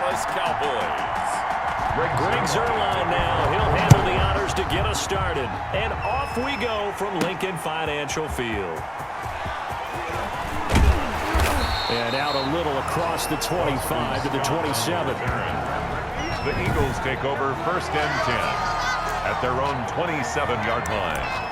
Dallas Cowboys. Greg Zuerlein now. He'll handle the honors to get us started. And off we go from Lincoln Financial Field. And out a little across the 25 to the 27. The Eagles take over 1st and 10 at their own 27-yard line.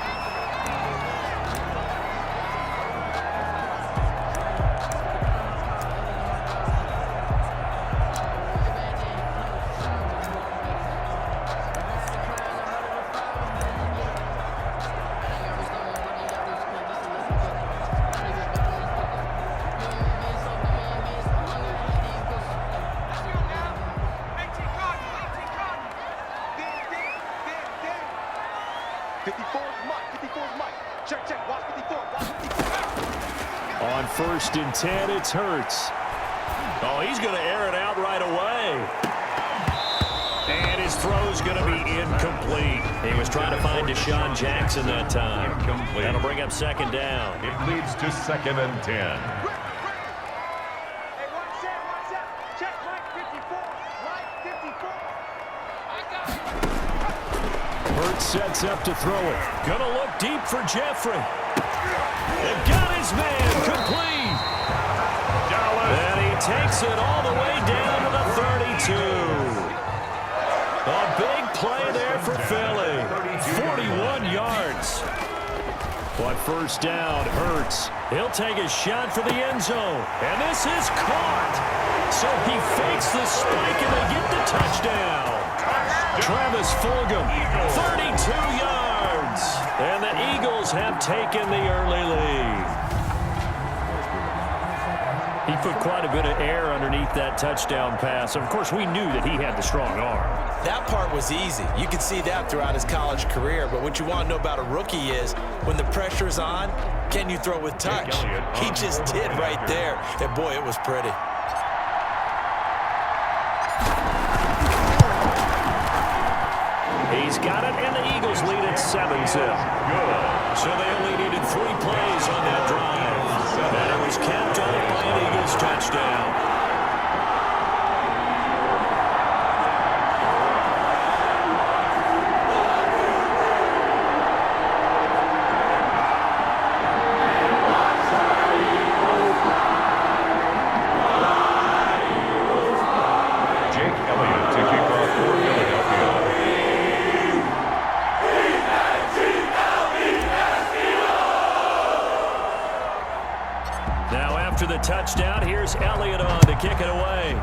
On 1st and 10, it's Hurts. Oh, he's going to air it out right away. And his throw's going to be incomplete. He was trying to find Deshaun Jackson that time. Incomplete. That'll bring up 2nd down. It leads to 2nd and 10. Hurts sets up to throw it. Gonna look deep for Jeffrey. They've got his man complete. And he takes it all the way down to the 32. A big play there for Philly. 41 yards. On 1st down, Hurts. He'll take a shot for the end zone. And this is caught. So he fakes the spike and they get the touchdown. Travis Fulgham, 32 yards. And the Eagles have taken the early lead. He put quite a bit of air underneath that touchdown pass. Of course, we knew that he had the strong arm. That part was easy. You could see that throughout his college career. But what you want to know about a rookie is when the pressure's on, can you throw with touch? He just did right there. And, boy, it was pretty. He's got it, and the Eagles lead at 7-0. So they only needed 3 plays on that drive. And it was capped off by an Eagles touchdown. After the touchdown, here's Elliott on to kick it away.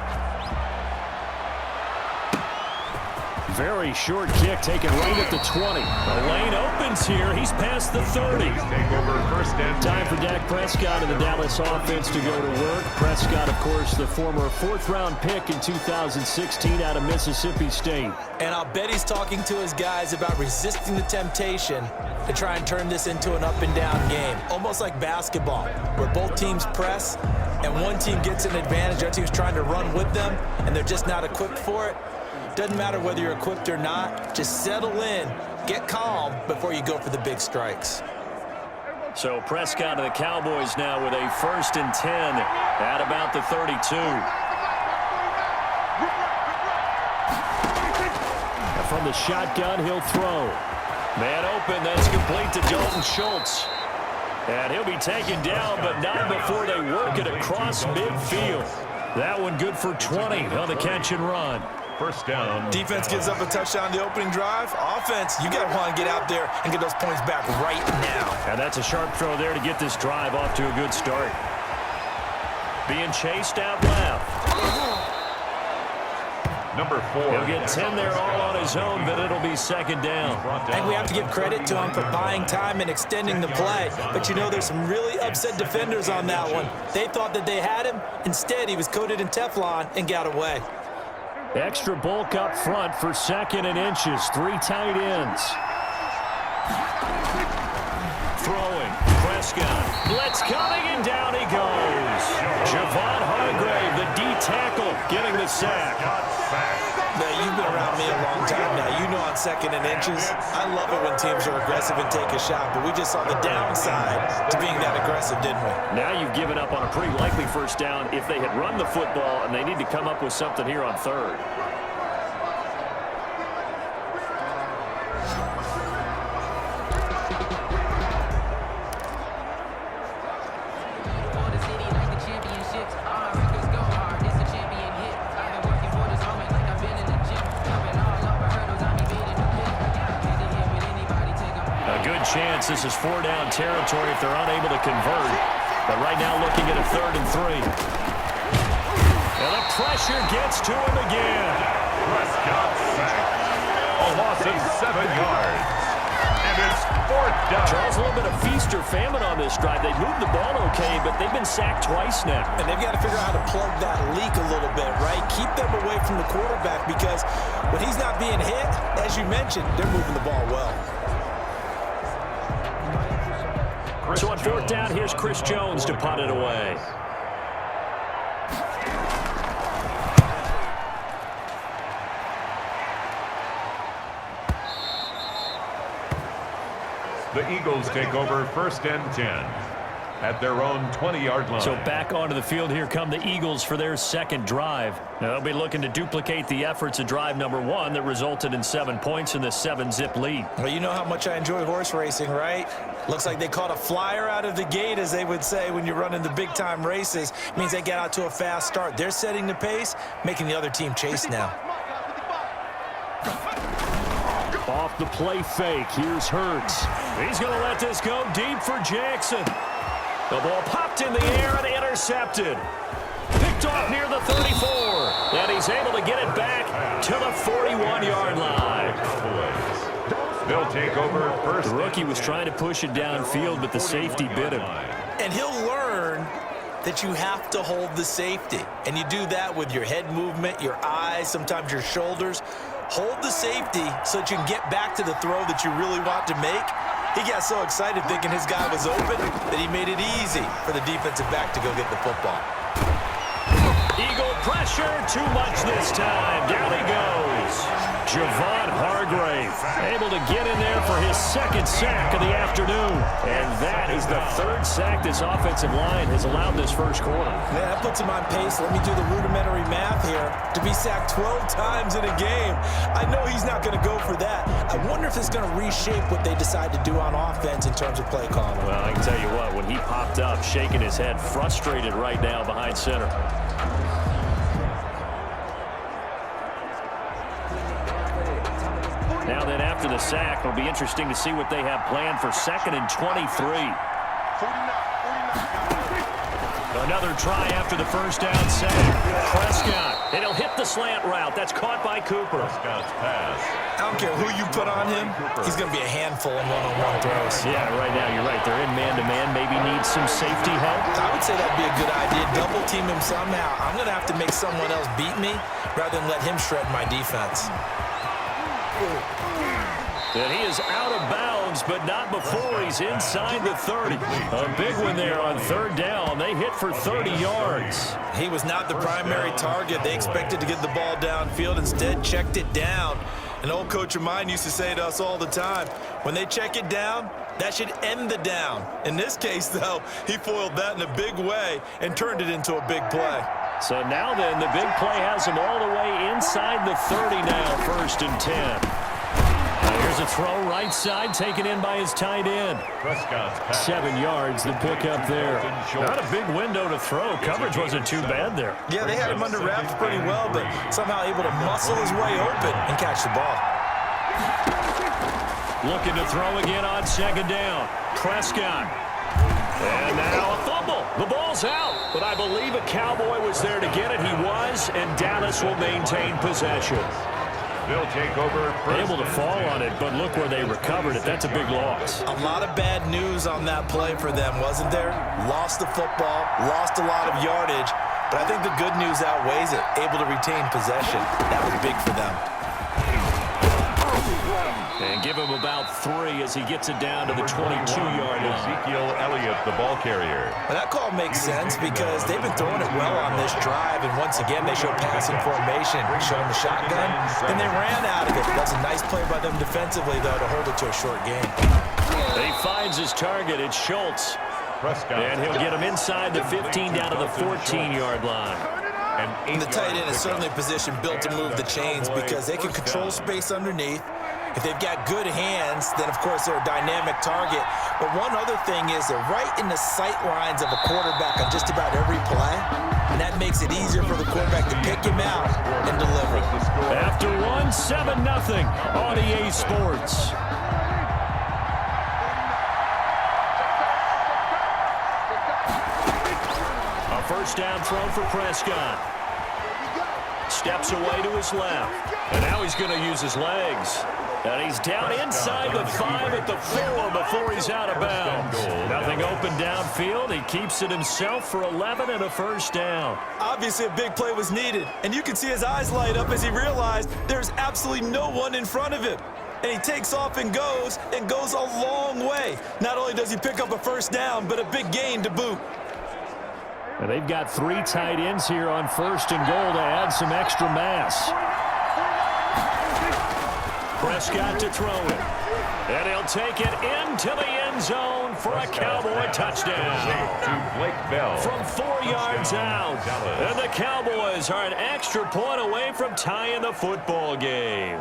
Very short kick taken right at the 20. The lane opens here. He's past the 30. Take over 1st and 10. Time for Dak Prescott and the Dallas offense to go to work. Prescott, of course, the former 4th-round pick in 2016 out of Mississippi State. And I'll bet he's talking to his guys about resisting the temptation to try and turn this into an up-and-down game. Almost like basketball, where both teams press, and one team gets an advantage, the other team's trying to run with them, and they're just not equipped for it. Doesn't matter whether you're equipped or not. Just settle in, get calm before you go for the big strikes. So Prescott and the Cowboys now with a 1st and 10 at about the 32. And from the shotgun, he'll throw. Man open, that's complete to Dalton Schultz. And he'll be taken down, but not before they work it across midfield. That one good for 20 on the catch and run. 1st down. Defense gives up a touchdown the opening drive. Offense, you got to want to get out there and get those points back right now. And that's a sharp throw there to get this drive off to a good start. Being chased out left. Number 4. He'll get 10 there all on his own, but it'll be 2nd down. I think we have to give credit to him for buying time and extending the play. But, you know, there's some really upset defenders on that one. They thought that they had him. Instead, he was coated in Teflon and got away. Extra bulk up front for 2nd and inches. 3 tight ends. Throwing. Prescott. Blitz coming, and down he goes. Javon Hargrave, the D tackle, getting the sack. Now, you've been around me a long time now. You know on second in inches. I love it when teams are aggressive and take a shot, but we just saw the downside to being that aggressive, didn't we? Now you've given up on a pretty likely first down if they had run the football, and they need to come up with something here on third. Chance this is 4-down territory if they're unable to convert. But right now looking at a 3rd and 3. And the pressure gets to him again. Prescott sacked. A loss of 7 yards. And it's 4th down. Charles, a little bit of feast or famine on this drive. They moved the ball okay, but they've been sacked twice now. And they've got to figure out how to plug that leak a little bit, right? Keep them away from the quarterback because when he's not being hit, as you mentioned, they're moving the ball well. So on 4th down, here's Chris Jones to punt it away. The Eagles take over 1st and 10 at their own 20-yard line. So back onto the field, here come the Eagles for their second drive. Now they'll be looking to duplicate the efforts of drive number 1 that resulted in 7 points in the 7-zip lead. Well, you know how much I enjoy horse racing, right? Looks like they caught a flyer out of the gate, as they would say when you're running the big-time races. It means they get out to a fast start. They're setting the pace, making the other team chase now. Off the play fake, here's Hurts. He's going to let this go deep for Jackson. The ball popped in the air and intercepted. Picked off near the 34. And he's able to get it back to the 41-yard line. They'll take over first. The rookie was trying to push it downfield, but the safety bit him. And he'll learn that you have to hold the safety. And you do that with your head movement, your eyes, sometimes your shoulders. Hold the safety so that you can get back to the throw that you really want to make. He got so excited thinking his guy was open that he made it easy for the defensive back to go get the football. Eagle pressure, too much this time. Down he goes. Javon Hargrave able to get in there for his 2nd sack of the afternoon. And that is the 3rd sack this offensive line has allowed this first quarter. Man, that puts him on pace. Let me do the rudimentary math here. To be sacked 12 times in a game, I know he's not going to go for that. I wonder if it's going to reshape what they decide to do on offense in terms of play calling. Well, I can tell you what, when he popped up, shaking his head, frustrated right now behind center. Now then, after the sack, it'll be interesting to see what they have planned for 2nd and 23. Another try after the first down sack. Prescott, and he'll hit the slant route. That's caught by Cooper. Prescott's pass. I don't care who you put on him, he's going to be a handful in one-on-one throws. Yeah, right now, you're right. They're in man-to-man. Maybe needs some safety help. I would say that'd be a good idea. Double team him somehow. I'm going to have to make someone else beat me rather than let him shred my defense. And he is out of bounds, but not before he's inside the 30. A big one there on 3rd down. They hit for 30 yards. He was not the primary target. They expected to get the ball downfield. Instead, checked it down. An old coach of mine used to say to us all the time, when they check it down, that should end the down. In this case, though, he foiled that in a big way and turned it into a big play. So now then, the big play has him all the way inside the 30 now, 1st and 10. Here's a throw right side, taken in by his tight end. Prescott's pass. 7 yards, the pick up there. Not a big window to throw. Coverage wasn't too bad there. Yeah, they had him under wraps pretty well, but somehow able to muscle his way open and catch the ball. Looking to throw again on 2nd down. Prescott. And now a fumble. The ball's out, but I believe a Cowboy was there to get it. He was, and Dallas will maintain possession. They'll take over. Able to fall on it, but look where they recovered it. That's a big loss. A lot of bad news on that play for them, wasn't there? Lost the football, lost a lot of yardage, but I think the good news outweighs it. Able to retain possession. That was big for them. And give him about 3 as he gets it down to the 22-yard line. Ezekiel Elliott, the ball carrier. Well, that call makes sense because they've been throwing it well on this drive, and once again, they show passing formation, showing the shotgun, and they ran out of it. That's a nice play by them defensively, though, to hold it to a short game. He finds his target. It's Schultz. Prescott. And he'll get him inside the 15 down to the 14-yard line. And the tight end is certainly a position built to move the chains because they can control space underneath. If they've got good hands, then, of course, they're a dynamic target. But one other thing is they're right in the sight lines of a quarterback on just about every play. And that makes it easier for the quarterback to pick him out and deliver. After one, 7-0 on EA Sports. A first down throw for Prescott. Steps away to his left. And now he's going to use his legs. And he's down inside the 5 at the 4 before he's out of bounds. Nothing open downfield. He keeps it himself for 11 and a first down. Obviously, a big play was needed. And you can see his eyes light up as he realized there's absolutely no one in front of him. And he takes off and goes a long way. Not only does he pick up a first down, but a big gain to boot. And they've got 3 tight ends here on first and goal to add some extra mass. Prescott to throw it. And he'll take it into the end zone for a Cowboy touchdown. To Blake Bell. From 4 yards out. And the Cowboys are an extra point away from tying the football game.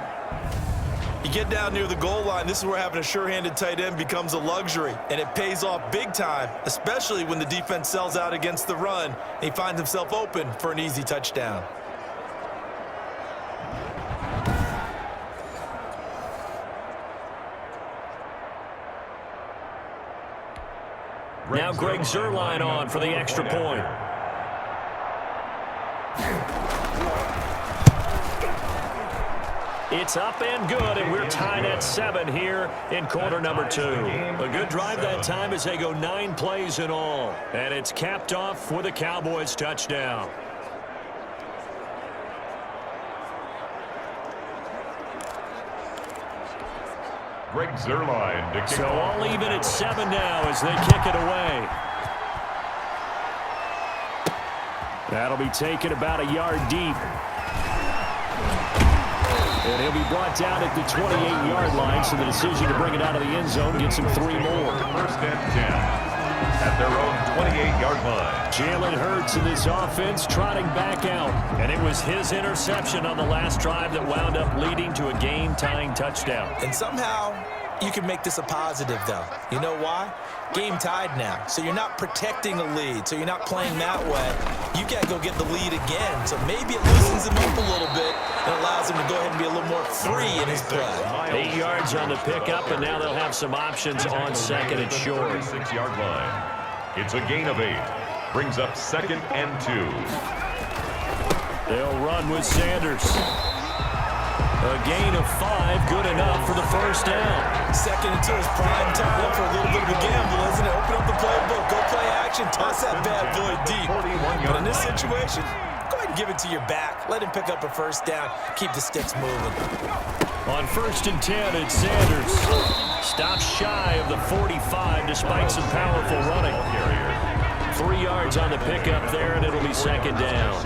You get down near the goal line, this is where having a sure-handed tight end becomes a luxury, and it pays off big time, especially when the defense sells out against the run, and he finds himself open for an easy touchdown. Now Greg Zuerlein on for the extra point. It's up and good, and we're tied at 7 here in quarter number 2. A good drive that time as they go 9 plays in all. And it's capped off with a Cowboys touchdown. Greg Zuerlein to kick So off. all even at 7 now as they kick it away. That'll be taken about a yard deep. And he'll be brought down at the 28-yard line, so the decision to bring it out of the end zone gets him 3 more. First and 10 at their own 28-yard line. Jalen Hurts in this offense trotting back out. And it was his interception on the last drive that wound up leading to a game-tying touchdown. And somehow you can make this a positive, though. You know why? Game tied now, so you're not protecting a lead, so you're not playing that way. You got to go get the lead again, so maybe it loosens him up a little bit and allows him to go ahead and be a little more free in his play. 8 yards on the pickup, and now they'll have some options on second and short. 36-yard line. It's a gain of 8. Brings up second and 2. They'll run with Sanders. A gain of 5, good enough for the first down. Second and 2 is prime time for a little bit of a gamble, isn't it? Open up the playbook, go play action, toss that bad boy deep. But in this situation, go ahead and give it to your back. Let him pick up a first down. Keep the sticks moving. On first and 10, it's Sanders. Stops shy of the 45 despite some powerful running. 3 yards on the pickup there, and it'll be second down.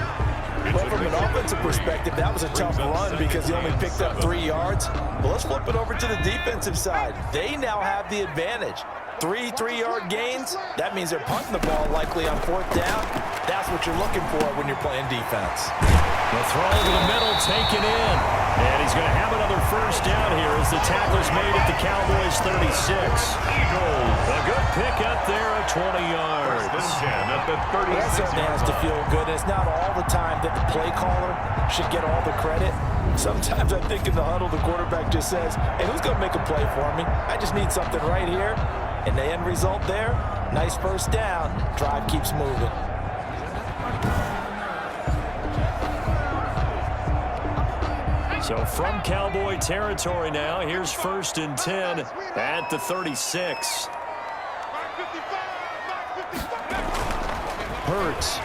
Well, from an offensive perspective, that was a tough run because he only picked up 3 yards. Well, let's flip it over to the defensive side. They now have the advantage. 3 3-yard gains, that means they're punting the ball likely on 4th down. That's what you're looking for when you're playing defense. The throw to the middle taken in. And he's going to have another first down here as the tackler's made at the Cowboys 36. A good pickup there at 20 yards. First and 10 at the That certainly has to feel good. And it's not all the time that the play caller should get all the credit. Sometimes I think in the huddle, the quarterback just says, hey, who's going to make a play for me? I just need something right here. And the end result there, nice first down. Drive keeps moving. So from Cowboy territory now, here's first and 10 at the 36. Hurts.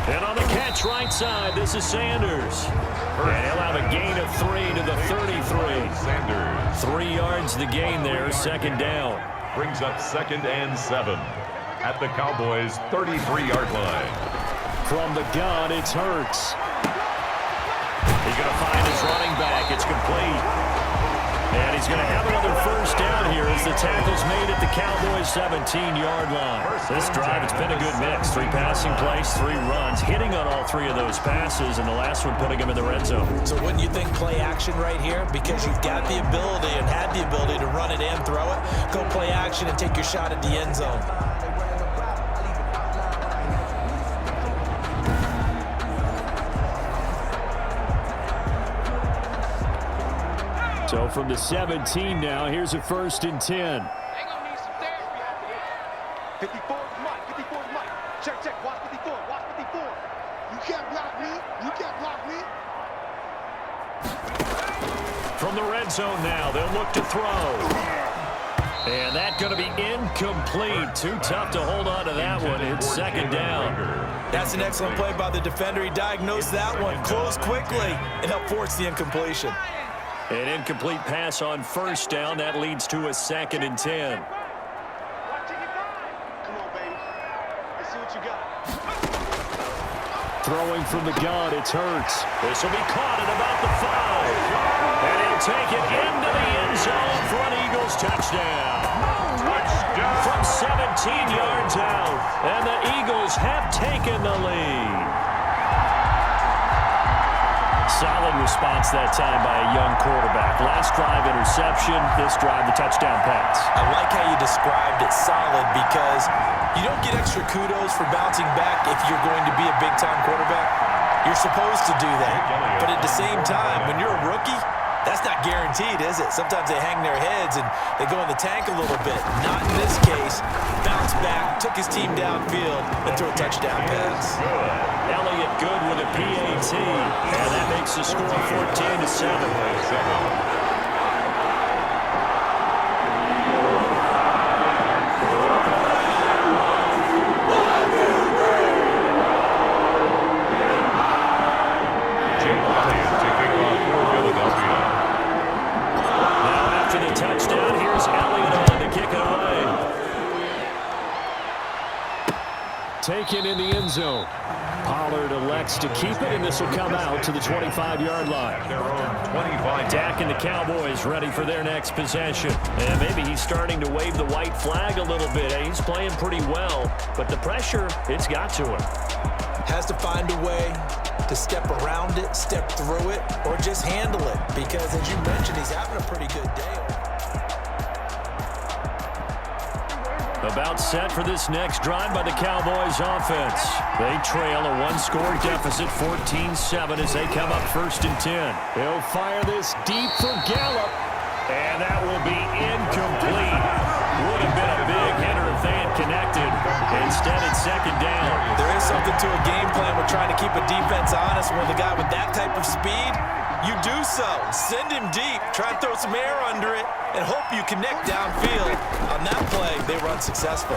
And on the catch right side, this is Sanders. And he'll have a gain of 3 to the 33. Sanders. 3 yards the gain there, second down. Brings up second and 7 at the Cowboys' 33-yard line. From the gun, it's Hurts. It's complete. And he's going to have another first down here as the tackle's made at the Cowboys' 17-yard line. This drive, it's been a good mix. 3 passing plays, 3 runs, hitting on all 3 of those passes, and the last one putting him in the red zone. So wouldn't you think play action right here? Because you've got the ability and had the ability to run it and throw it. Go play action and take your shot at the end zone. So from the 17 now, here's a 1st and 10. They gonna need some therapy out there. 54 is Mike. 54 is Mike. Check, check. Watch 54. Watch 54. You can't block me. You can't block me. From the red zone now, they'll look to throw. And that's going to be incomplete. Too tough to hold on to that one. It's 2nd down. That's an excellent play by the defender. He diagnosed that one, closed quickly, and helped force the incompletion. An incomplete pass on 1st down. That leads to a 2nd and 10. Come on, baby. Let's see what you got. Throwing from the gun, it's Hurts. This will be caught at about the 5. And he'll take it into the end zone for an Eagles touchdown. From 17 yards out. And the Eagles have taken the lead. Solid response that time by a young quarterback. Last drive, interception. This drive, the touchdown pass. I like how you described it, solid, because you don't get extra kudos for bouncing back if you're going to be a big-time quarterback. You're supposed to do that. But at the same time, when you're a rookie, that's not guaranteed, is it? Sometimes they hang their heads and they go in the tank a little bit. Not in this case. Bounced back, took his team downfield, and threw a touchdown pass. Elliott good with a PAT. And that makes the score 14-7. Touchdown. Here's Elliott on to kick it away. Taken in the end zone. Pollard elects to keep it, and this will come out to the 25-yard line. Dak and the Cowboys ready for their next possession. And maybe he's starting to wave the white flag a little bit. He's playing pretty well, but the pressure, it's got to him. Has to find a way to step around it, step through it, or just handle it. Because, as you mentioned, he's having a pretty good day. About set for this next drive by the Cowboys offense. They trail a 1-score deficit, 14-7, as they come up 1st and 10. He'll fire this deep for Gallup, and that will be incomplete. Would have been a big hitter if they had connected. Instead, it's 2nd down. There is something to a game plan with trying to keep a defense honest. When the guy with that type of speed, you do so. Send him deep. Try and throw some air under it and hope you connect downfield. On that play, they were unsuccessful.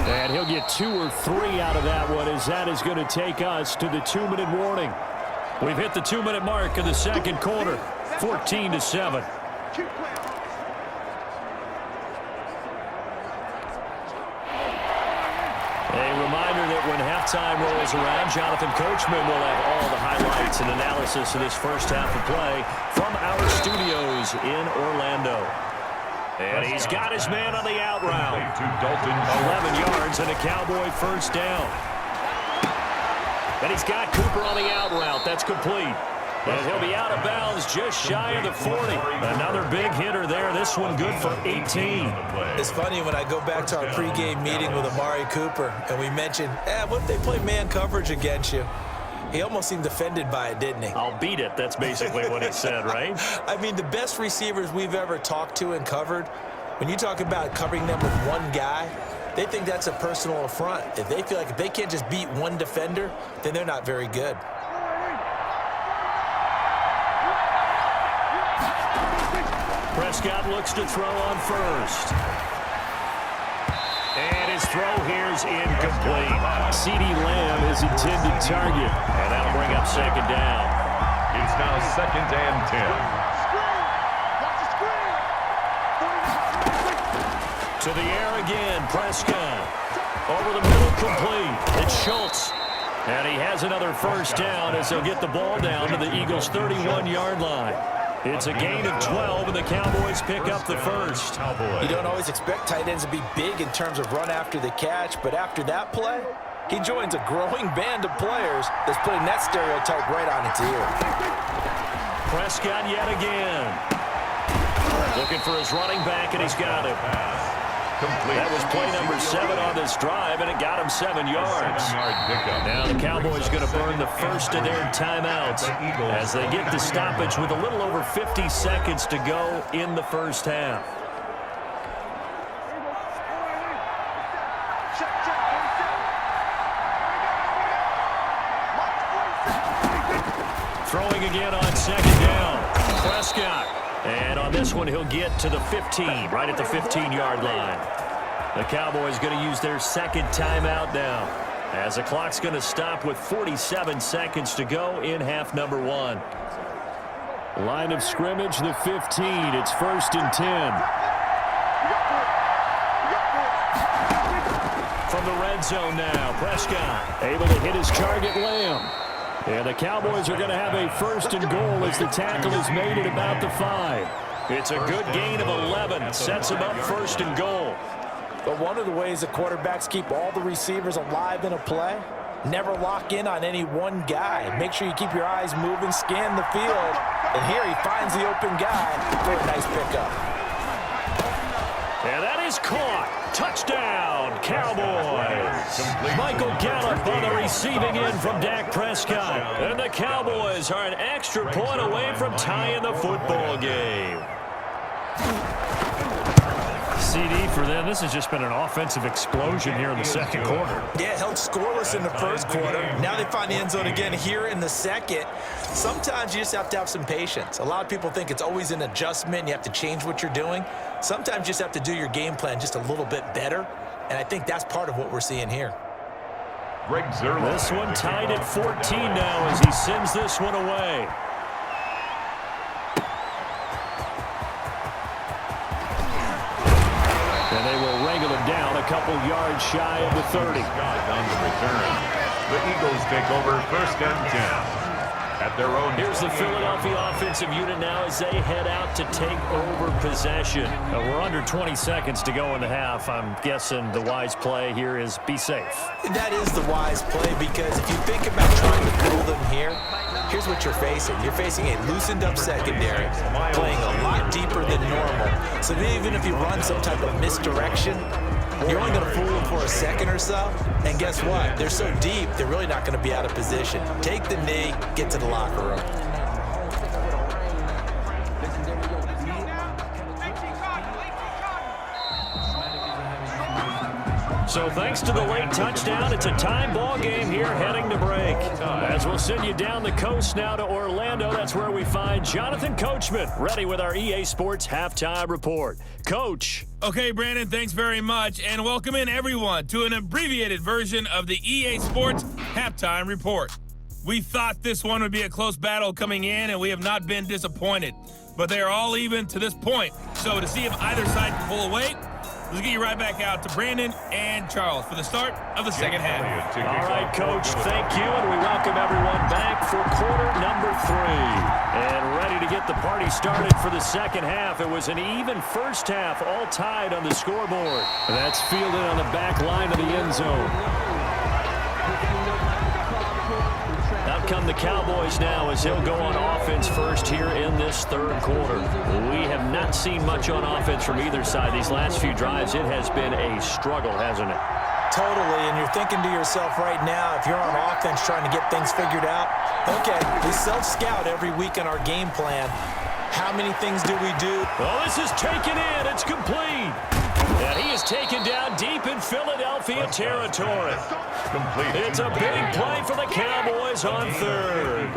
And he'll get 2 or 3 out of that one, as that is going to take us to the 2-minute warning. We've hit the 2-minute mark of the 2nd quarter, 14-7. A reminder that when halftime rolls around, Jonathan Coachman will have all the highlights and analysis of this first half of play from our studios in Orlando. And he's got his man on the out route. 11 yards and a Cowboy 1st down. And he's got Cooper on the out route. That's complete. And he'll be out of bounds just shy of the 40. Another big hitter there. This one good for 18. It's funny when I go back to our pregame meeting with Amari Cooper and we mentioned, what if they play man coverage against you? He almost seemed offended by it, didn't he? I'll beat it. That's basically what he said, right? I mean, the best receivers we've ever talked to and covered, when you talk about covering them with one guy, they think that's a personal affront. If they feel like if they can't just beat one defender, then they're not very good. Prescott looks to throw on 1st. And his throw here is incomplete. CeeDee Lamb is intended target. And that'll bring up 2nd down. It's now 2nd and 10. To the air again, Prescott. Over the middle, complete. It's Schultz. And he has another first down as he'll get the ball down to the Eagles' 31-yard line. It's a gain of 12, and the Cowboys pick up the first. You don't always expect tight ends to be big in terms of run after the catch, but after that play, he joins a growing band of players that's putting that stereotype right on its ear. Prescott yet again. Looking for his running back, and he's got it. That was play number 7 on this drive, and it got him 7 yards. Now the Cowboys going to burn the first of their timeouts as they get the stoppage with a little over 50 seconds to go in the first half. Throwing again on second down. Prescott. And on this one, he'll get to the 15, right at the 15-yard line. The Cowboys going to use their second timeout now, as the clock's going to stop with 47 seconds to go in half number 1. Line of scrimmage, the 15. It's 1st and 10. From the red zone now, Prescott able to hit his target, Lamb. And the Cowboys are going to have a 1st and goal as the tackle is made at about the 5. It's a good gain of 11. Sets him up 1st and goal. But one of the ways the quarterbacks keep all the receivers alive in a play, never lock in on any one guy. Make sure you keep your eyes moving, scan the field. And here he finds the open guy for a nice pickup. And that is caught. Touchdown, Cowboys. Michael Gallup on the receiving end from Dak Prescott. And the Cowboys are an extra point away from tying the football game. CD for them. This has just been an offensive explosion here in the second quarter. Yeah, held scoreless in the first quarter. Now they find the end zone again here in the second. Sometimes you just have to have some patience. A lot of people think it's always an adjustment. You have to change what you're doing. Sometimes you just have to do your game plan just a little bit better. And I think that's part of what we're seeing here. This one tied at 14 now as he sends this one away. And they will wrangle him down a couple yards shy of the 30. On the return. The Eagles take over 1st and 10. At their own. Here's the Philadelphia offensive unit now as they head out to take over possession. We're under 20 seconds to go in the half. I'm guessing the wise play here is be safe. That is the wise play, because if you think about trying to pull them here, here's what you're facing. You're facing a loosened up secondary, playing a lot deeper than normal. So even if you run some type of misdirection, you're only going to fool them for a second or so. And guess what? They're so deep, they're really not going to be out of position. Take the knee, get to the locker room. So thanks to the late touchdown, it's a time ball game here heading to break. As we'll send you down the coast now to Orlando, that's where we find Jonathan Coachman, ready with our EA Sports Halftime Report. Coach. Okay, Brandon, thanks very much, and welcome in everyone to an abbreviated version of the EA Sports Halftime Report. We thought this one would be a close battle coming in, and we have not been disappointed. But they are all even to this point. So to see if either side can pull away, let's get you right back out to Brandon and Charles for the start of the second half. All right, Coach, thank you, and we welcome everyone back for quarter number 3. And ready to get the party started for the second half. It was an even first half, all tied on the scoreboard. That's fielded on the back line of the end zone. Out come the Cowboys now as he'll go on offense first here in this third quarter. We have not seen much on offense from either side. These last few drives, it has been a struggle, hasn't it? Totally, and you're thinking to yourself right now, if you're on offense trying to get things figured out, okay, we self-scout every week in our game plan. How many things do we do? Well, this is taken in. It's complete. And he is taken down deep in Philadelphia territory. It's a big play for the Cowboys on third.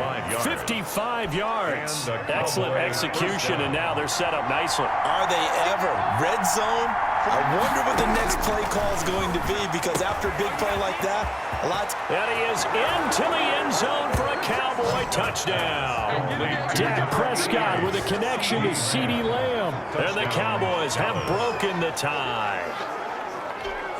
55 yards. Excellent execution, and now they're set up nicely. Are they ever? Red zone? I wonder what the next play call is going to be, because after a big play like that, a lot. And he is into the end zone for a Cowboy touchdown. Dak Prescott with a connection to CeeDee Lamb. And the Cowboys have broken the tie.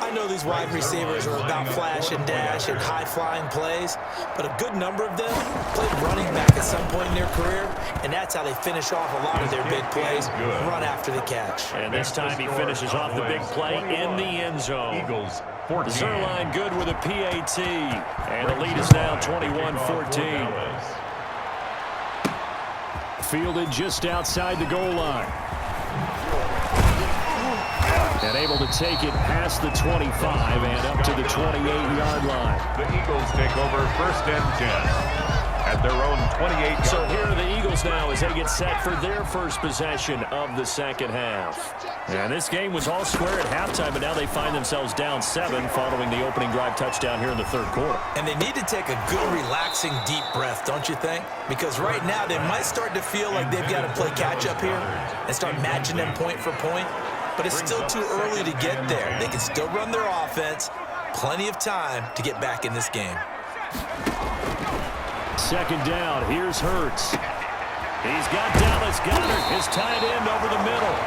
I know these wide receivers are about flash and dash and high-flying plays, but a good number of them played running back at some point in their career, and that's how they finish off a lot of their big plays, run after the catch. And this time he finishes off the big play in the end zone. Eagles 14. Zerline good with a PAT, and the lead is now 21-14. Fielded just outside the goal line. And able to take it past the 25 and up to the 28-yard line. The Eagles take over first and 10 at their own 28. So here are the Eagles now as they get set for their first possession of the second half. And this game was all square at halftime, but now they find themselves down 7 following the opening drive touchdown here in the third quarter. And they need to take a good, relaxing, deep breath, don't you think? Because right now they might start to feel like they've got to play catch-up here and start matching them point for point. But it's still too early to get there. They can still run their offense. Plenty of time to get back in this game. Second down, here's Hurts. He's got Dallas Goedert, his tight end, over the middle.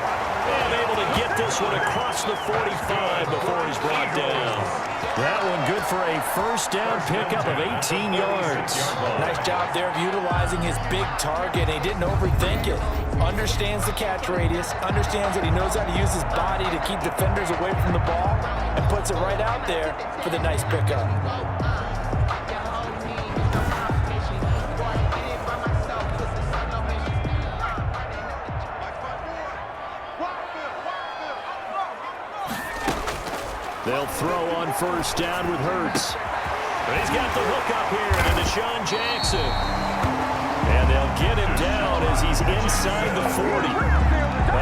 And able to get this one across the 45 before he's brought down. That one good for a first down pickup of 18 yards. Nice job there of utilizing his big target. He didn't overthink it. Understands the catch radius, understands that he knows how to use his body to keep defenders away from the ball, and puts it right out there for the nice pickup. They'll throw on first down with Hurts. But he's got the hook up here to Deshaun Jackson. And they'll get him down as he's inside the 40.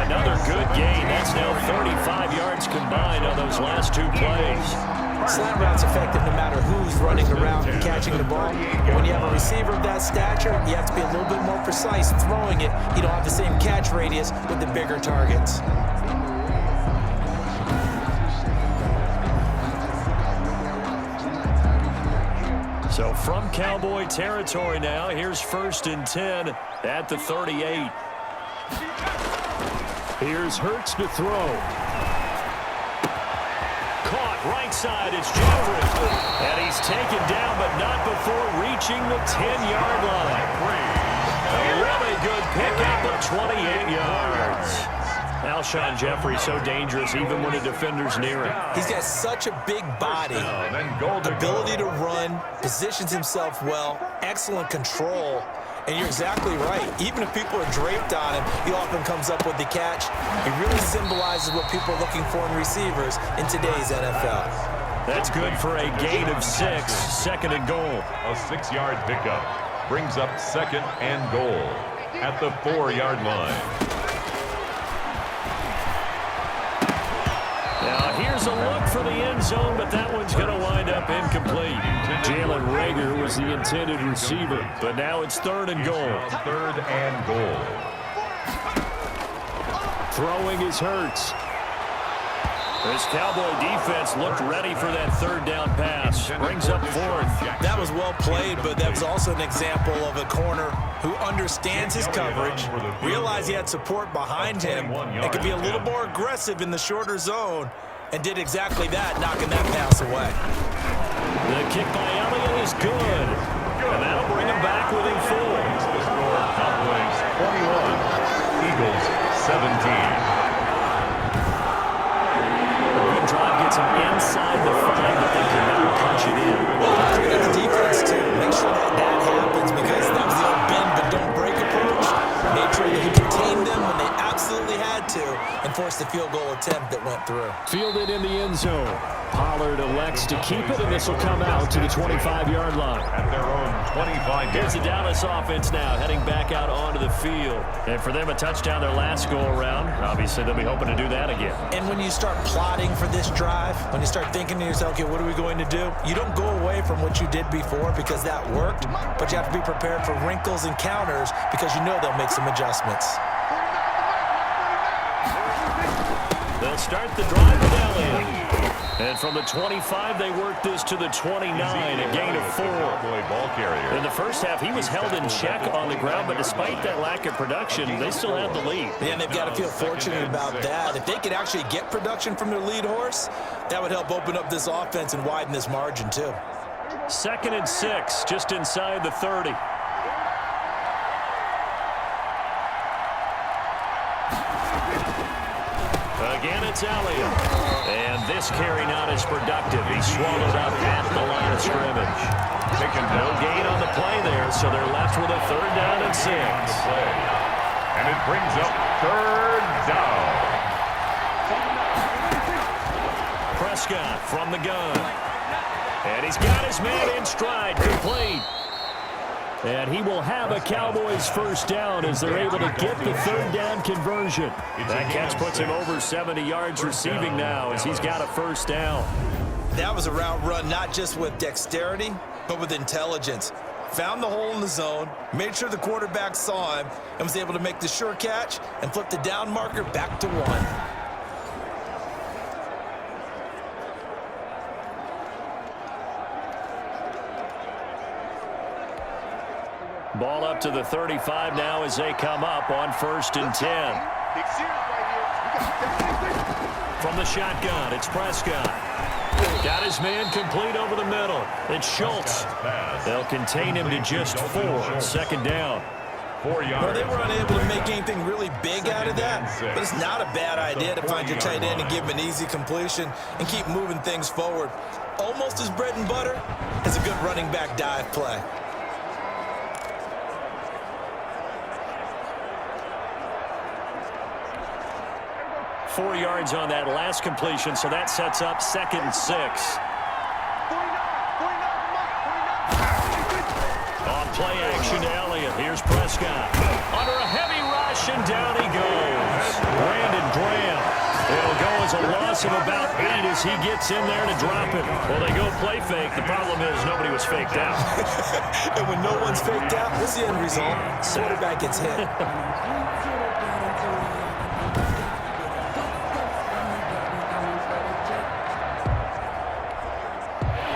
Another good gain. That's now 35 yards combined on those last 2 plays. Slant route's effective no matter who's running around and catching the ball. When you have a receiver of that stature, you have to be a little bit more precise throwing it. You don't have the same catch radius with the bigger targets. So from Cowboy territory now, here's first and 10 at the 38. Here's Hurts to throw. Caught right side, it's Jeffrey. And he's taken down, but not before reaching the 10-yard line. A really good pickup of 28 yards. Alshon Jeffrey so dangerous even when a defender's near him. He's got such a big body, ability to run, positions himself well, excellent control, and you're exactly right. Even if people are draped on him, he often comes up with the catch. He really symbolizes what people are looking for in receivers in today's NFL. That's good for a gain of 6, second and goal. A 6-yard pickup brings up second and goal at the 4-yard line. Now here's a look for the end zone, but that one's going to wind up incomplete. Jalen Reagor was the intended receiver, but now it's third and goal. Third and goal. Throwing is Hurts. This Cowboy defense looked ready for that third down pass. Brings up fourth. That was well played, but that was also an example of a corner who understands his coverage, realized he had support behind him, and could be a little more aggressive in the shorter zone, and did exactly that, knocking that pass away. The kick by Elliott is good. And that'll bring him back within 4. The score, Cowboys 21, Eagles 17. Drive gets him inside the 5, but they can never punch it in. Well, that's the defense, too. Make sure that happens, because that was the old bend but don't break approach. Made sure that he contained them when they absolutely had to and forced the field goal attempt that went through. Fielded in the end zone. Pollard elects to keep it, and this will come out to the 25-yard line. At their own 25. Here's the Dallas offense now, heading back out onto the field. And for them, a touchdown their last go-around. Obviously, they'll be hoping to do that again. And when you start plotting for this drive, when you start thinking to yourself, okay, what are we going to do? You don't go away from what you did before because that worked, but you have to be prepared for wrinkles and counters because you know they'll make some adjustments. They'll start the drive with Elliott. And from the 25, they work this to the 29, a gain of 4. Ball carrier. In the first half, he was held in check on the ground, but despite that lack of production, they still had the lead. Yeah, and they've got to feel fortunate about that. If they could actually get production from their lead horse, that would help open up this offense and widen this margin, too. 2nd and 6, just inside the 30. Again, it's Elliott. And this carry not as productive. He swallowed up at the line of scrimmage. No gain on the play there, so they're left with a 3rd down and 6. And it brings up 3rd down. Prescott from the gun. And he's got his man in stride, complete. And he will have a Cowboys 1st down as they're able to get the 3rd down conversion. That catch puts him over 70 yards receiving now as he's got a 1st down. That was a route run not just with dexterity, but with intelligence. Found the hole in the zone, made sure the quarterback saw him, and was able to make the sure catch and flip the down marker back to 1. Ball up to the 35 now as they come up on 1st and 10. From the shotgun, it's Prescott. Got his man complete over the middle. It's Schultz. They'll contain him to just 4. 2nd down. 4 yards. Well, they were unable to make anything really big out of that, but it's not a bad idea to find your tight end and give him an easy completion and keep moving things forward. Almost as bread and butter as a good running back dive play. Four yards on that last completion, so that sets up 2nd and 6. On play action to Elliott. Here's Prescott. Under a heavy rush, and down he goes. Brandon Graham. It'll go as a loss of about 8 as he gets in there to drop it. Well, they go play fake. The problem is nobody was faked out. And when no one's faked out, what's the end result? Quarterback gets hit.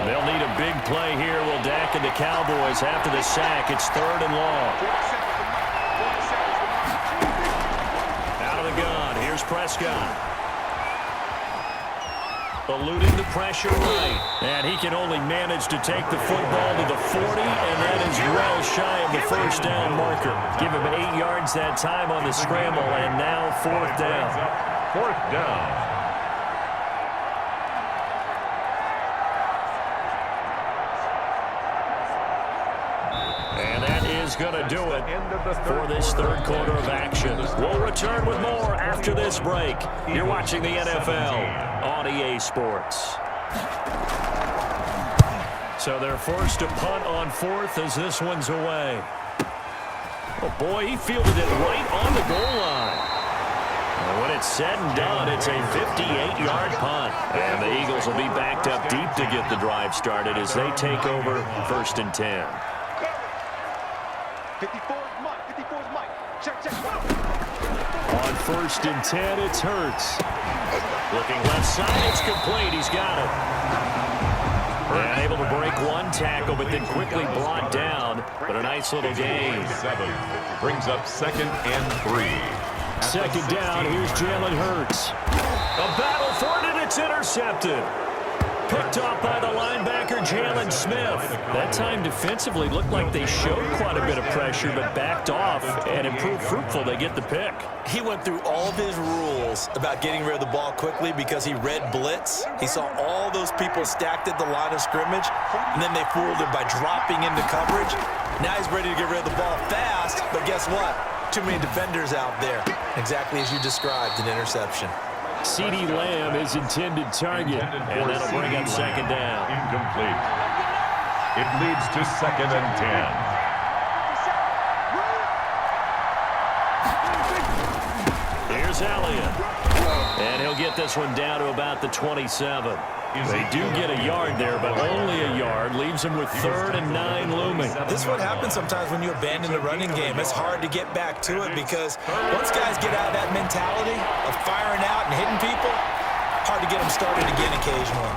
They'll need a big play here. Will Dak and the Cowboys after the sack. It's 3rd and long. Out of the gun. Here's Prescott. Eluding the pressure right. And he can only manage to take the football to the 40, and that is well shy of the 1st down marker. Give him 8 yards that time on the scramble, and now 4th down. 4th down. Going to do it for this 3rd quarter of action. We'll return with more after this break. You're watching the NFL on EA Sports. So they're forced to punt on 4th as this one's away. Oh boy, he fielded it right on the goal line. And when it's said and done, it's a 58-yard punt. And the Eagles will be backed up deep to get the drive started as they take over 1st and 10. 54 is Mike. 54 is Mike. Check. On 1st and 10, it's Hurts. Looking left side, it's complete. He's got it. And able to break one tackle, but then quickly brought down. But a nice little gain. 7 brings up 2nd and 3. 2nd down, here's Jalen Hurts. A battle for it, and it's intercepted. Picked off by the linebacker, Jalen Smith. That time defensively looked like they showed quite a bit of pressure, but backed off, and it proved fruitful. They get the pick. He went through all of his rules about getting rid of the ball quickly because he read blitz. He saw all those people stacked at the line of scrimmage, and then they fooled him by dropping into coverage. Now he's ready to get rid of the ball fast, but guess what? Too many defenders out there. Exactly as you described, an interception. CeeDee Lamb is intended target, and that'll bring up 2nd down. Incomplete. It leads to 2nd and 10. Here's Elliott. And he'll get this one down to about the 27. They do get a yard there, but only a yard. Leaves them with 3rd and 9 looming. This is what happens sometimes when you abandon the running game. It's hard to get back to it because once guys get out of that mentality of firing out and hitting people, Hard to get them started again occasionally.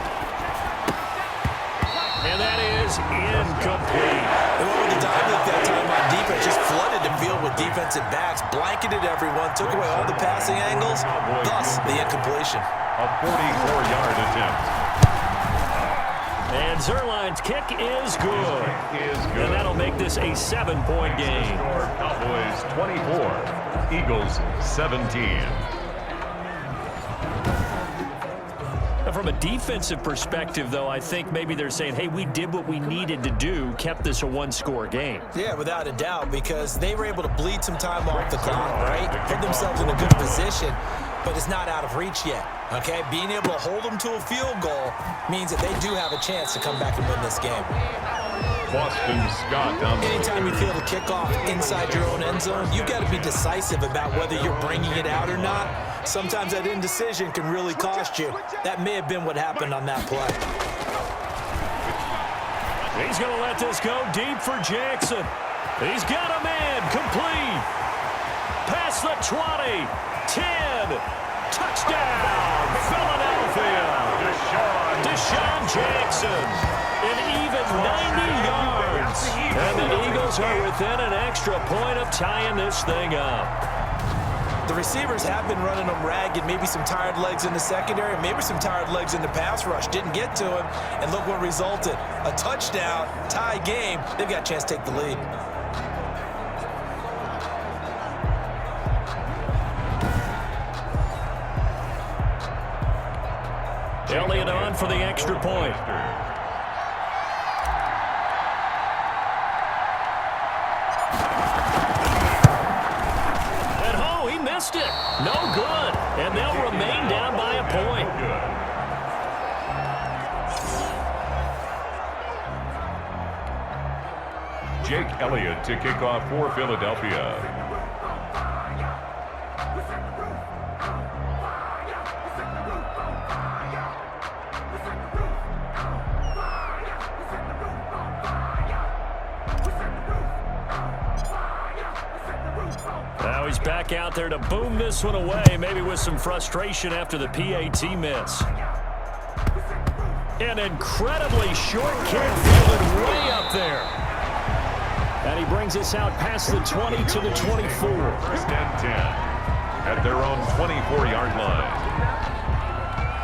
And that is incomplete. They went with the dive look that time on defense. Just flooded the field with defensive backs. Blanketed everyone. Took away all the passing angles. Thus, the incompletion. A 44-yard attempt. And Zuerlein's kick is good. And that'll make this a 7-point game. Cowboys 24, Eagles 17. From a defensive perspective, though, I think maybe they're saying, hey, we did what we needed to do, kept this a one-score game. Yeah, without a doubt, because they were able to bleed some time off the clock, right? Put themselves in a good position, but it's not out of reach yet, okay? Being able to hold them to a field goal means that they do have a chance to come back and win this game. Boston Scott down the Anytime you feel the kickoff inside your own end zone, you've got to be decisive about whether you're bringing it out or not. Sometimes that indecision can really cost you. That may have been what happened on that play. He's going to let this go deep for Jackson. He's got a man complete. Past the 20, 10, touchdown, Philadelphia. Deshaun Jackson, an even 90 yards. And the Eagles are within an extra point of tying this thing up. The receivers have been running them ragged, maybe some tired legs in the secondary, maybe some tired legs in the pass rush. Didn't get to him, and look what resulted. A touchdown, tie game. They've got a chance to take the lead. Elliott on for the extra point. It. No good. And they'll remain down by a point. Jake Elliott to kick off for Philadelphia. Now he's back out there to boom this one away, maybe with some frustration after the PAT miss. An incredibly short kick fielded way up there. And he brings us out past the 20 to the 24. First and 10 at their own 24-yard line.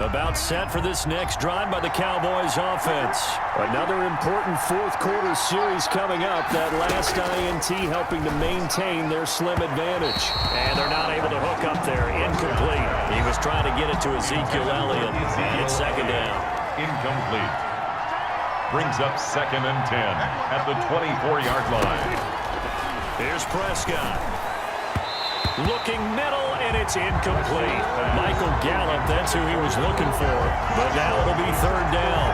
About set for this next drive by the Cowboys offense. Another important fourth-quarter series coming up. That last INT helping to maintain their slim advantage. And they're not able to hook up there. Incomplete. He was trying to get it to Ezekiel Elliott. It's second down. Incomplete. Brings up second and 10 at the 24-yard line. Here's Prescott. Looking middle, and it's incomplete. Michael Gallup, that's who he was looking for. But now it'll be third down.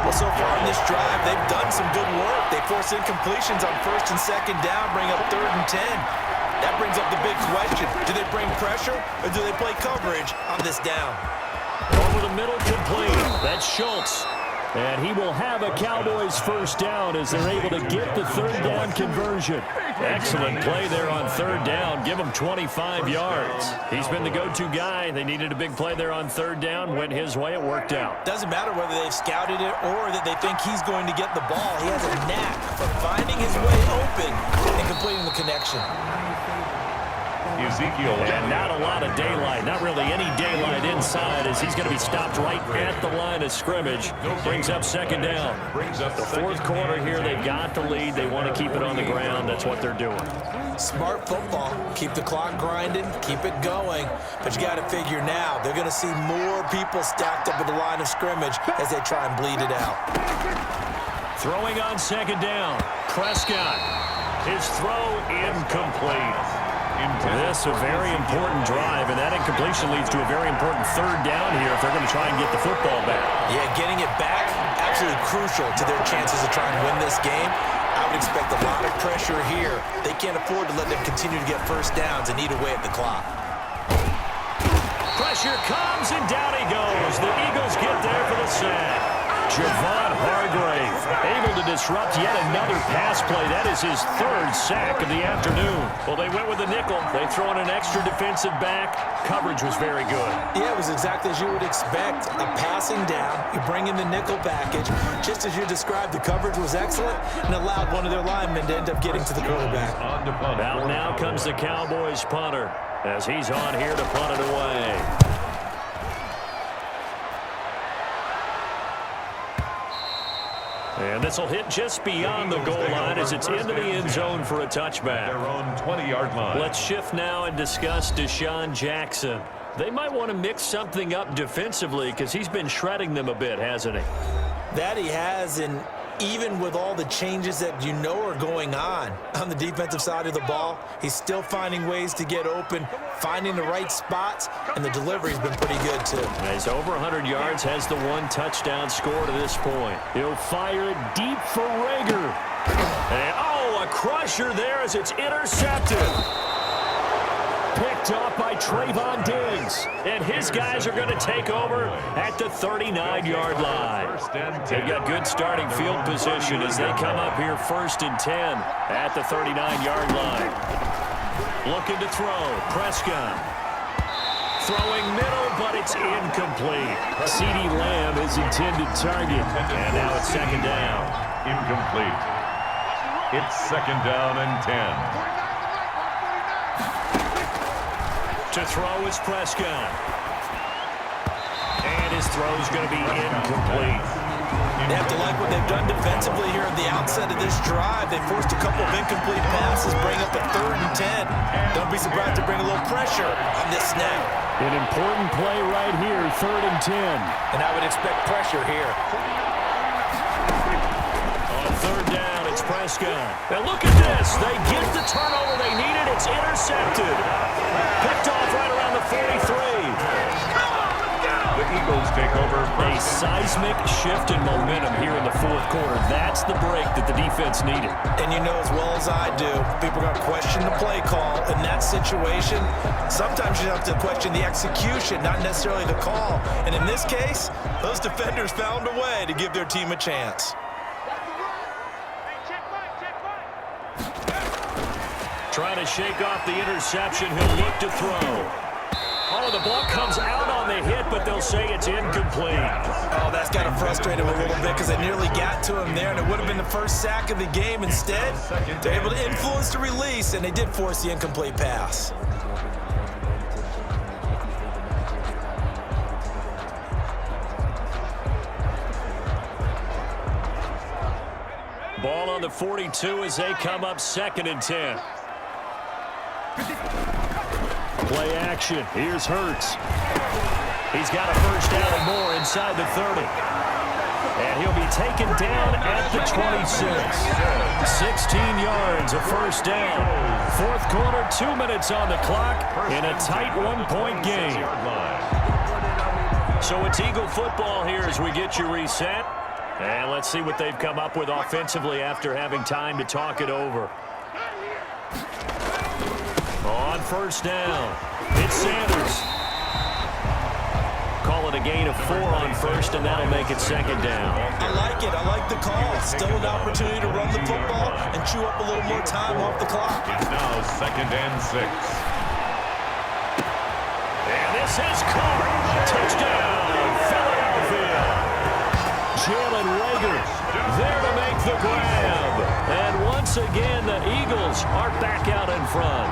Well, so far in this drive, they've done some good work. They force incompletions on first and second down, bring up third and 10. That brings up the big question. Do they bring pressure, or do they play coverage on this down? Over the middle, complete. That's Schultz. And he will have a Cowboys first down as they're able to get the third down conversion. Excellent play there on third down. Give him 25 yards. He's been the go-to guy. They needed a big play there on third down. Went his way. It worked out. Doesn't matter whether they've scouted it or that they think he's going to get the ball. He has a knack for finding his way open and completing the connection. Ezekiel. And not a lot of daylight. Not really any daylight inside as he's going to be stopped right at the line of scrimmage. Brings up second down. The fourth quarter here, they've got the lead. They want to keep it on the ground. That's what they're doing. Smart football. Keep the clock grinding. Keep it going. But you got to figure now, they're going to see more people stacked up at the line of scrimmage as they try and bleed it out. Throwing on second down. Prescott. His throw incomplete. This a very important drive, and that incompletion leads to a very important third down here if they're going to try and get the football back. Yeah, getting it back, absolutely crucial to their chances of trying to win this game. I would expect a lot of pressure here. They can't afford to let them continue to get first downs and eat away at the clock. Pressure comes, and down he goes. The Eagles get there for the sack. Javon Hargrave able to disrupt yet another pass play. That is his third sack of the afternoon. Well, they went with the nickel. They throw in an extra defensive back. Coverage was very good. Yeah, it was exactly as you would expect. A passing down, you bring in the nickel package. Just as you described, the coverage was excellent and allowed one of their linemen to end up getting to the quarterback. Out now comes the Cowboys punter as he's on here to punt it away. And this will hit just beyond the goal line as it's into the end zone for a touchback. Their own 20-yard line. Let's shift now and discuss Deshaun Jackson. They might want to mix something up defensively because he's been shredding them a bit, hasn't he? That he has, and even with all the changes that you know are going on the defensive side of the ball, he's still finding ways to get open, finding the right spots, and the delivery's been pretty good too. He's over 100 yards, has the one touchdown score to this point. He'll fire it deep for Rager. And, a crusher there as it's intercepted. Picked off by Trayvon Diggs. And his guys are going to take over at the 39-yard line. They've got good starting field position as they come up here 1st and 10 at the 39-yard line. Looking to throw. Prescott. Throwing middle, but it's incomplete. CeeDee Lamb is intended target. And now it's 2nd down. Incomplete. It's 2nd down and 10. To throw is Prescott. And his throw is going to be incomplete. They have to like what they've done defensively here at the outset of this drive. They forced a couple of incomplete passes, bring up a 3rd and 10. Don't be surprised to bring a little pressure on this snap. An important play right here, 3rd and 10. And I would expect pressure here. On 3rd down, it's Prescott. And look at this. They get the turnover they needed. It's intercepted. Picked off right around the 43. The Eagles take over. A seismic shift in momentum here in the 4th quarter. That's the break that the defense needed. And you know as well as I do, people are going to question the play call in that situation. Sometimes you have to question the execution, not necessarily the call. And in this case, those defenders found a way to give their team a chance. Trying to shake off the interception. He'll look to throw. Oh, the ball comes out on the hit, but they'll say it's incomplete. Oh, that's got to frustrate him a little bit because they nearly got to him there, and it would have been the first sack of the game. Instead, they're able to influence the release, and they did force the incomplete pass. Ball on the 42 as they come up 2nd and 10. Play action. Here's Hurts. He's got a 1st down and more inside the 30. And he'll be taken down at the 26. 16 yards, a 1st down. 4th quarter, 2 minutes on the clock in a tight 1-point game. So it's Eagle football here as we get you reset. And let's see what they've come up with offensively after having time to talk it over. On 1st down, it's Sanders. Call it a gain of 4 on 1st, and that'll make it 2nd down. I like it. I like the call. Still an opportunity to run the football and chew up a little more time off the clock. It's now 2nd and 6. And this is caught. Touchdown, Philadelphia. Jalen Rager there to make the grab. And once again, the Eagles are back out in front.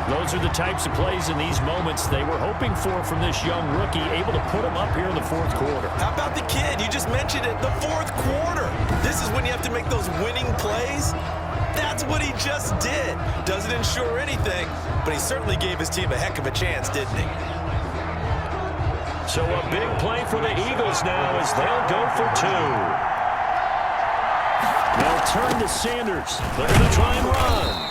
Those are the types of plays in these moments they were hoping for from this young rookie, able to put him up here in the 4th quarter. How about the kid? You just mentioned it, the 4th quarter. This is when you have to make those winning plays. That's what he just did. Doesn't ensure anything, but he certainly gave his team a heck of a chance, didn't he? So a big play for the Eagles now as they'll go for 2. They'll turn to Sanders. They're going to try and run.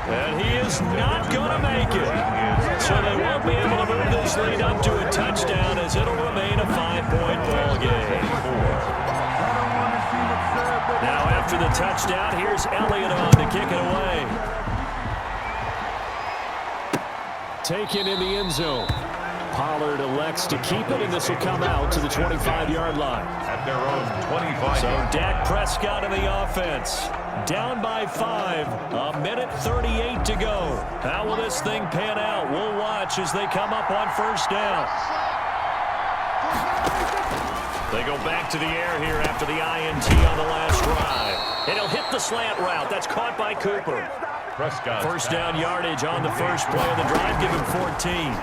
And he is not going to make it. So they won't be able to move this lead up to a touchdown as it'll remain a 5-point ball game. Now after the touchdown, here's Elliott on to kick it away. Taken in the end zone. Pollard elects to keep it, and this will come out to the 25-yard line. At their own 25. So Dak Prescott in the offense. Down by 5. A minute 38 to go. How will this thing pan out? We'll watch as they come up on first down. They go back to the air here after the INT on the last drive. And he'll hit the slant route. That's caught by Cooper. Prescott. First down yardage on the first play of the drive. Give him 14.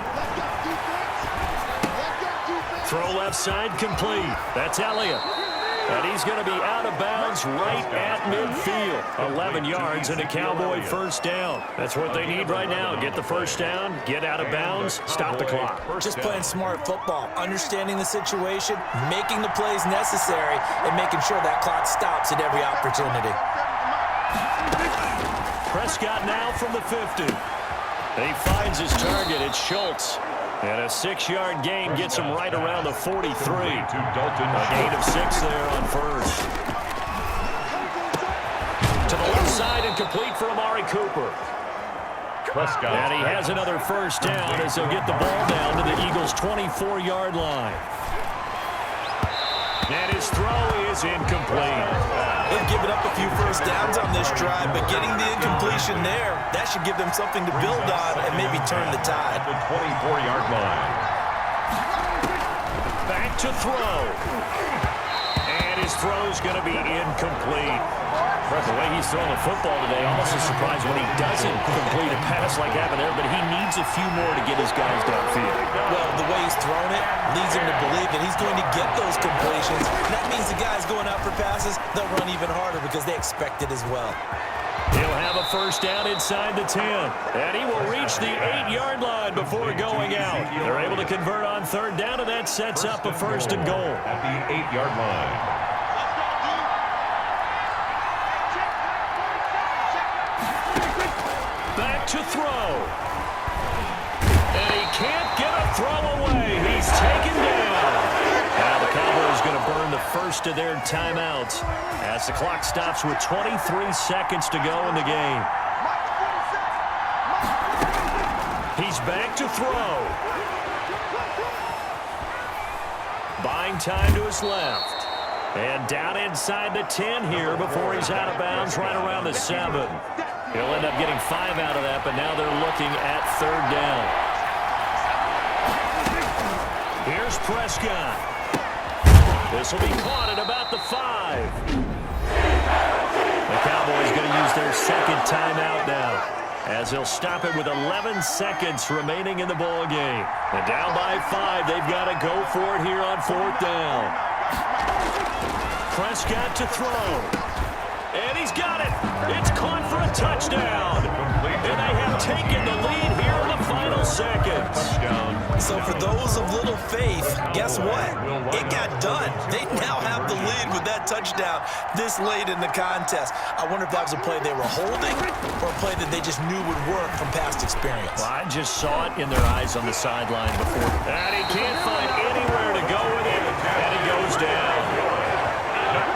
Throw left side complete. That's Elliott. And he's going to be out of bounds right at midfield. 11 yards and a Cowboy first down. That's what they need right now. Get the first down, get out of bounds, stop the clock. Just playing smart football, understanding the situation, making the plays necessary, and making sure that clock stops at every opportunity. Prescott now from the 50. He finds his target. It's Schultz. And a 6-yard gain gets him right around the 43. A gain of 6 there on first. To the left side and complete for Amari Cooper. Prescott. And he has another first down as they'll get the ball down to the Eagles' 24-yard line. And his throw is incomplete. They've given up a few first downs on this drive, but getting the incompletion there, that should give them something to build on and maybe turn the tide. The 24-yard line. Back to throw. And his throw's going to be incomplete. The way he's throwing the football today, almost a surprise when he doesn't complete a pass like that there, but he needs a few more to get his guys downfield. Well, the way he's thrown it leads him to believe that he's going to get those completions. That means the guys going out for passes, they'll run even harder because they expect it as well. He'll have a first down inside the 10. And he will reach the 8-yard line before going out. They're able to convert on third down, and that sets up a first and goal. At the 8-yard line. Back to throw. And he can't get a throw away. He's taken down. Now the Cowboys going to burn the first of their timeouts as the clock stops with 23 seconds to go in the game. He's back to throw. Buying time to his left. And down inside the 10 here before he's out of bounds right around the 7. He'll end up getting 5 out of that, but now they're looking at third down. Here's Prescott. This will be caught at about the 5. The Cowboys going to use their second timeout now, as they'll stop it with 11 seconds remaining in the ball game. And down by 5, they've got to go for it here on fourth down. Prescott to throw. And he's got it. It's caught for a touchdown. And they have taken the lead here in the final seconds. So for those of little faith, guess what? It got done. They now have the lead with that touchdown this late in the contest. I wonder if that was a play they were holding or a play that they just knew would work from past experience. Well, I just saw it in their eyes on the sideline before. And he can't find anywhere to go with it. And he goes down.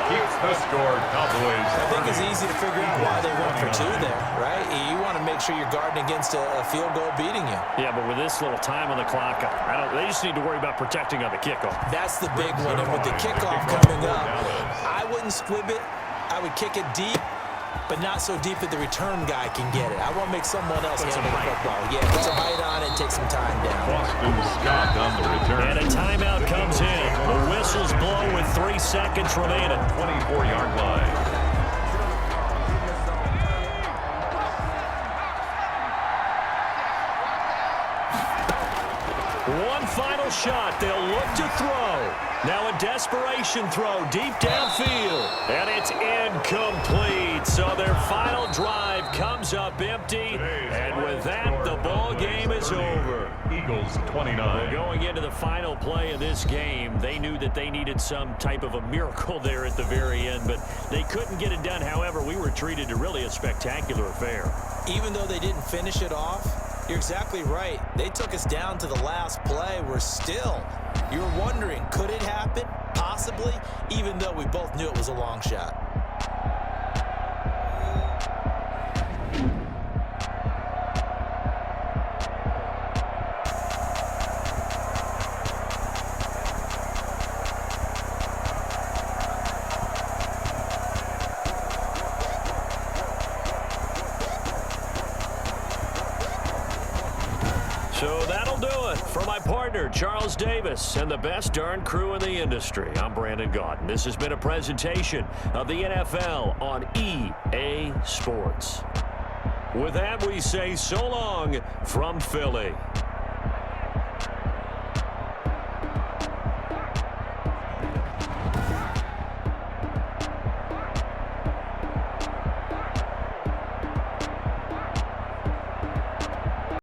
Keeps the score, Cowboys. I think it's easy to figure out why they went for 2 there, right? You want to make sure you're guarding against a field goal beating you. Yeah, but with this little time on the clock, they just need to worry about protecting on the kickoff. That's the big one, and with the kickoff coming up, I wouldn't squib it. I would kick it deep, but not so deep that the return guy can get it. I want to make someone else handle the football. Yeah, put some height on it, take some time down. Boston Scott on the return. And a timeout comes in. The whistles blow with 3 seconds remaining. 24-yard line. One final shot. They'll look to throw. Now a desperation throw deep downfield. And it's incomplete. So their final drive comes up empty. And with that, the ball game is over. Eagles 29. Well, going into the final play of this game, they knew that they needed some type of a miracle there at the very end, but they couldn't get it done. However, we were treated to really a spectacular affair. Even though they didn't finish it off, you're exactly right. They took us down to the last play. We're still, you're wondering, could it happen? Possibly, even though we both knew it was a long shot. So that'll do it. For my partner, Charles Davis, and the best darn crew in the industry, I'm Brandon Gaudin. This has been a presentation of the NFL on EA Sports. With that, we say so long from Philly.